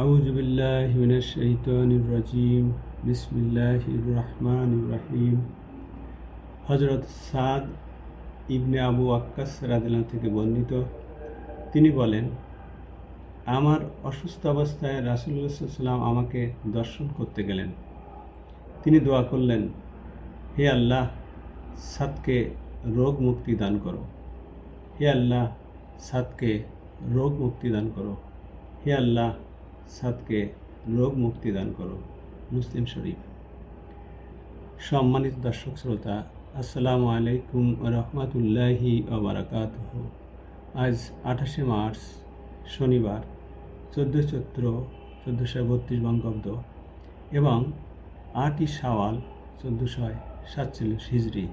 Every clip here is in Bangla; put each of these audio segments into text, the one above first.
আউযু বিল্লাহি মিনাশ শাইতানির রাজিম। বিসমিল্লাহির রহমানির রহিম। হযরত সাদ ইবনে আবু ওয়াক্কাস রাদিয়াল্লাহু থেকে বর্ণিত, তিনি বলেন, আমার অসুস্থ অবস্থায় রাসূলুল্লাহ সাল্লাল্লাহু আলাইহি ওয়াসাল্লাম আমাকে দর্শন করতে গেলেন। তিনি দোয়া করলেন, হে আল্লাহ, সাদকে রোগ মুক্তি দান করো। হে আল্লাহ, সাদকে রোগ মুক্তি দান করো। হে আল্লাহ, সাদকে রোগ মুক্তি দান করো। মুসলিম শরীফ। সম্মানিত দর্শক শ্রোতা, আসসালামু আলাইকুম রহমতুল্লাহি ওয়া বারাকাতুহু। আজ 28শে মার্চ, শনিবার, 14 চৈত্র 1432 বঙ্গাব্দ এবং 8ই শাওয়াল 1447 হিজরি।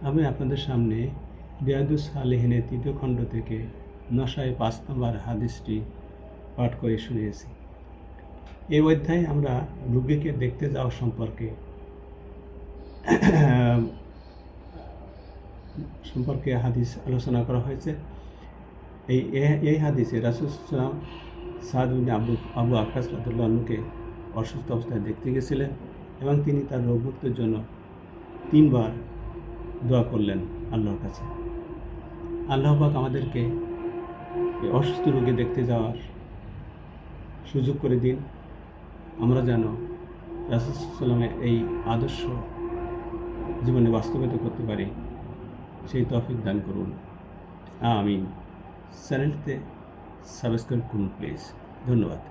আমি আপনাদের সামনে রিয়াদুস সালেহিনের 3য় খণ্ড থেকে 905 নম্বর হাদিসটি পাঠ করে শুনিয়েছি। এই অধ্যায়ে আমরা রোগীকে দেখতে যাওয়া সম্পর্কে হাদিস আলোচনা করা হয়েছে। এই হাদিসে রাসূল সাল্লাল্লাহু আলাইহি ওয়াসাল্লাম সাদ ইবনে আবু ওয়াক্কাস রাদিয়াল্লাহু আনহুকে অসুস্থ অবস্থায় দেখতে গেছিলেন এবং তিনি তার রোগ মুক্তির জন্য 3 বার দোয়া করলেন আল্লাহর কাছে। আল্লাহ পাক আমাদেরকে এই অসুস্থ রোগী দেখতে যাওয়ার সুযোগ করে দিন। আমরা যেন রাসূল সাল্লাল্লাহু আলাইহি ওয়াসাল্লামের এই আদর্শ জীবনে বাস্তবায়িত করতে পারি, সেই তৌফিক দান করুন। আমিন। চ্যানেলটিতে সাবস্ক্রাইব করুন প্লিজ। ধন্যবাদ।